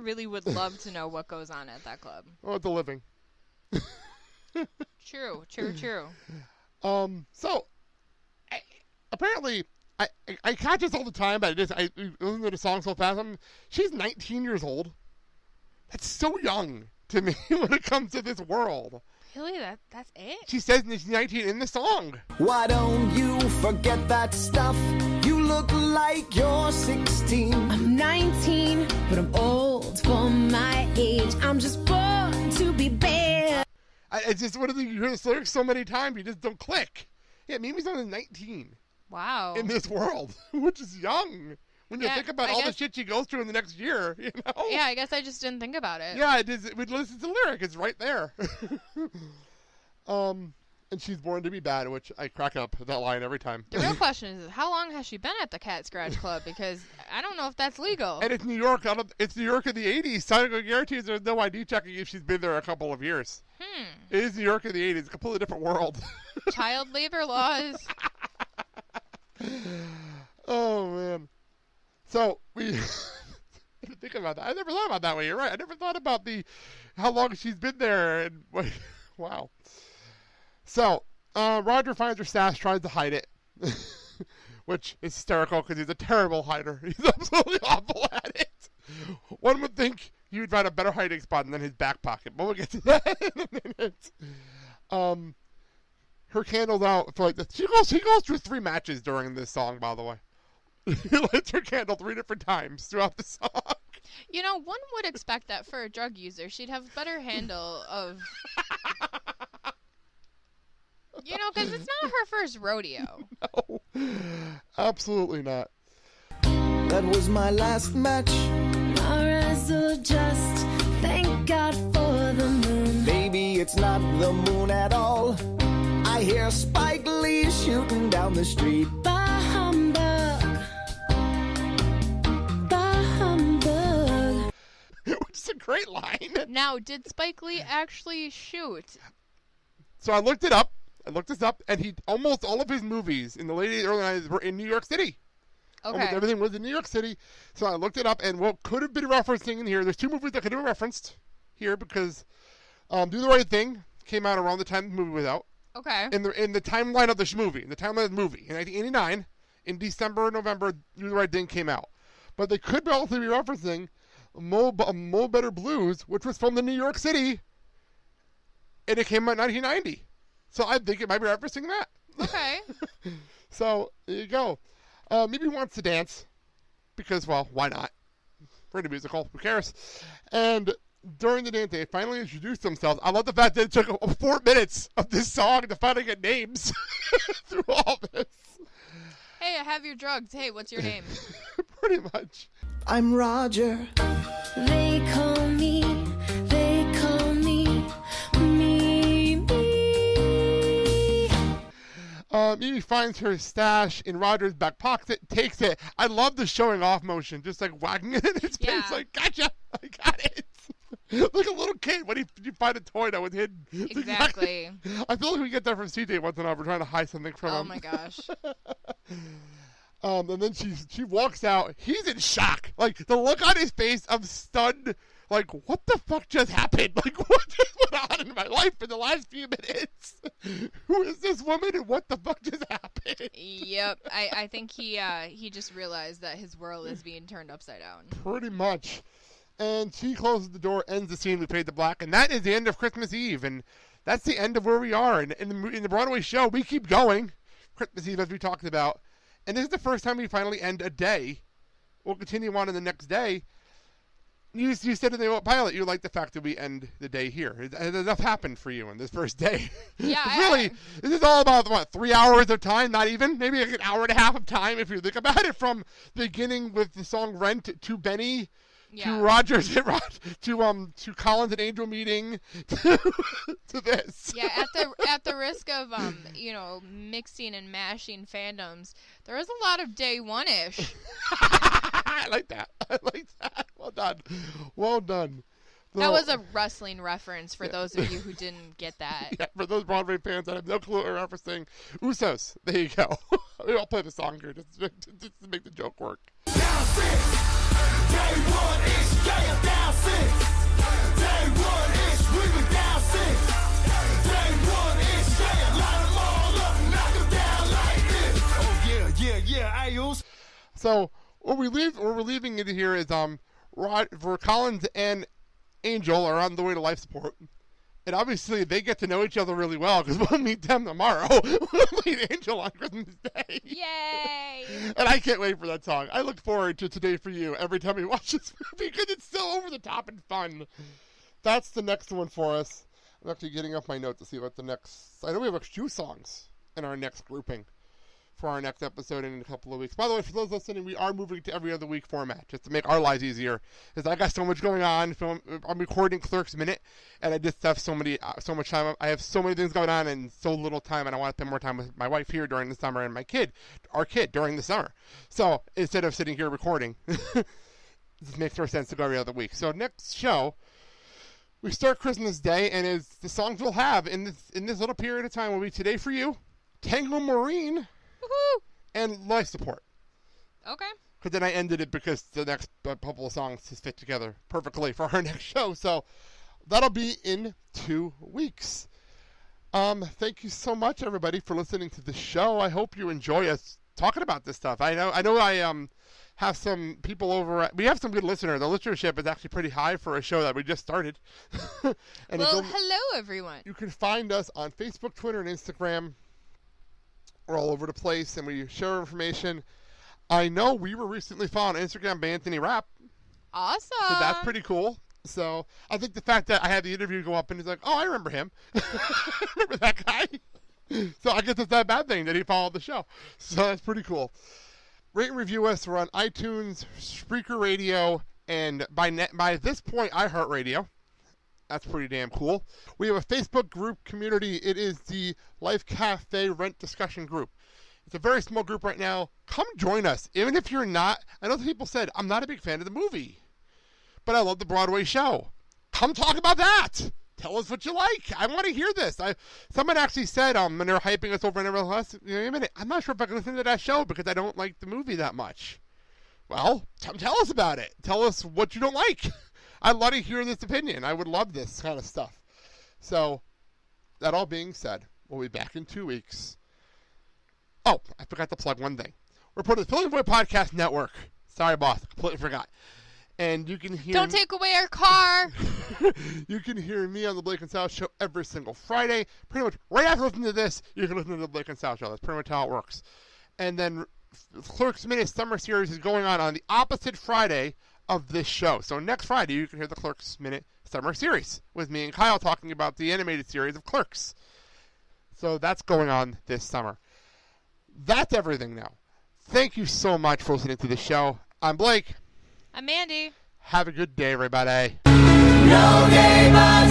really would love to know what goes on at that club. Oh, it's a living. True. So, apparently, I catch this all the time, but I listen to the song so fast. She's 19 years old. That's so young to me when it comes to this world. Really? That's it? She says she's 19 in the song. Why don't you forget that stuff? You look like you're 16. I'm 19, but I'm old for my age. I'm just born to be bad. It's just one of the, you hear this lyrics so many times, you just don't click. Yeah, Mimi's only 19. Wow. In this world, which is young. When you think about all the shit she goes through in the next year, you know? Yeah, I guess I just didn't think about it. Yeah, it is. Listen to the lyric. It's right there. And she's born to be bad, which I crack up at that line every time. The real question is, how long has she been at the Cat Scratch Club? Because I don't know if that's legal. And it's New York. It's New York in the 80s. So I guarantee there's no ID checking if she's been there a couple of years. It is New York in the 80s. A completely different world. Child labor laws. Oh, man. So, we didn't think about that. I never thought about that way. You're right. I never thought about how long she's been there. And wow. So, Roger finds her stash, tries to hide it, which is hysterical because he's a terrible hider. He's absolutely awful at it. One would think he would find a better hiding spot than his back pocket, but we'll get to that in a minute. Her candle's out for like this. He goes through 3 matches during this song, by the way. He lights her candle 3 different times throughout the song. You know, one would expect that for a drug user. She'd have a better handle of... You know, because it's not her first rodeo. No, absolutely not. That was my last match. My razzle just thank God for the moon. Baby, it's not the moon at all. I hear Spike Lee shooting down the street. Bah humbug. Bah humbug. Which is a great line. Now, did Spike Lee actually shoot? So I looked it up. And almost all of his movies in the late early 90s were in New York City. Okay. Almost everything was in New York City. So I looked it up, and what could have been referencing in here, there's 2 movies that could have been referenced here because Do the Right Thing came out around the time the movie was out. Okay. In the timeline of the movie, in 1989, in December or November, Do the Right Thing came out. But they could also be referencing Mo Better Blues, which was from the New York City, and it came out in 1990. So I think it might be referencing that. Okay. So there you go. Maybe Wants to Dance because, well, why not? We're in a musical. Who cares? And during the dance, they finally introduced themselves. I love the fact that it took 4 minutes of this song to finally get names through all this. Hey, I have your drugs. Hey, what's your name? Pretty much. I'm Roger. They call me Mimi finds her stash in Roger's back pocket, takes it. I love the showing off motion, just like wagging it in his face, like, gotcha, I got it. Like a little kid when you find a toy that was hidden. Exactly. I feel like we get that from CJ once in a while. We're trying to hide something from him. Oh my gosh. And then she walks out. He's in shock. Like, the look on his face of stunned, like, what the fuck just happened? Like, what just went on in my life in the last few minutes? Who is this woman and what the fuck just happened? Yep. I think he just realized that his world is being turned upside down. Pretty much. And she closes the door, ends the scene, we fade to black, and that is the end of Christmas Eve. And that's the end of where we are. And in the Broadway show, we keep going. Christmas Eve, as we talked about. And this is the first time we finally end a day. We'll continue on in the next day. You said in the pilot you like the fact that we end the day here. Has enough happened for you on this first day? Yeah. Really, this is all about, what, 3 hours of time? Not even? Maybe like an hour and a half of time if you think about it. From the beginning with the song Rent to Benny. Yeah. To Rogers, to Collins and Angel meeting, to this. Yeah, at the risk of mixing and mashing fandoms, there is a lot of day one-ish. I like that. Well done. So, that was a wrestling reference for those of you who didn't get that. Yeah, for those Broadway fans that have no clue what we're referencing, Usos. There you go. I'll play the song here just to make the joke work. Day one is day of down So what we're leaving it here is for Collins and Angel are on the way to life support. And obviously, they get to know each other really well because we'll meet them tomorrow. We'll meet Angel on Christmas Day. Yay! And I can't wait for that song. I look forward to Today for You every time we watch this movie because it's so over the top and fun. That's the next one for us. I'm actually getting up my notes to see what the next... I know we have a few songs in our next grouping for our next episode in a couple of weeks. By the way, for those listening, we are moving to every other week format just to make our lives easier. Because I got so much going on. I'm recording Clerks Minute, and I just have so much time. I have so many things going on and so little time, and I want to spend more time with my wife here during the summer and our kid during the summer. So instead of sitting here recording, this makes more sense to go every other week. So next show, we start Christmas Day, and as the songs we'll have in this little period of time will be Today for You, Tango Marine, Woohoo! and Life Support. Okay. Because then I ended it because the next couple of songs just fit together perfectly for our next show. So that'll be in 2 weeks. Thank you so much, everybody, for listening to the show. I hope you enjoy us talking about this stuff. I know I have some people over. We have some good listeners. The listenership is actually pretty high for a show that we just started. And well, hello, everyone. You can find us on Facebook, Twitter, and Instagram. We're all over the place, and we share information. I know we were recently followed on Instagram by Anthony Rapp. Awesome. So that's pretty cool. So I think the fact that I had the interview go up and he's like, oh, I remember him. Remember that guy? So I guess it's not a bad thing that he followed the show. So that's pretty cool. Rate and review us. We're on iTunes, Spreaker Radio, and by this point, iHeartRadio. That's pretty damn cool. We have a Facebook group community. It is the Life Cafe Rent Discussion Group. It's a very small group right now. Come join us. Even if you're not, I know people said, I'm not a big fan of the movie, but I love the Broadway show. Come talk about that. Tell us what you like. I want to hear this. Someone actually said, when they're hyping us over and everything else, wait a minute, I'm not sure if I can listen to that show because I don't like the movie that much. Well, tell us about it. Tell us what you don't like. I'd love to hear this opinion. I would love this kind of stuff. So, that all being said, we'll be back in 2 weeks. Oh, I forgot to plug one thing. We're part of the Filling Void Podcast Network. Sorry, boss. Completely forgot. And you can hear... Don't take away our car. You can hear me on the Blake and Sal Show every single Friday. Pretty much right after listening to this, you can listen to the Blake and Sal Show. That's pretty much how it works. And then Clerks Minute Summer Series is going on the opposite Friday of this show. So next Friday, you can hear the Clerks Minute Summer Series with me and Kyle talking about the animated series of Clerks. So that's going on this summer. That's everything now. Thank you so much for listening to the show. I'm Blake. I'm Mandy. Have a good day, everybody. No day but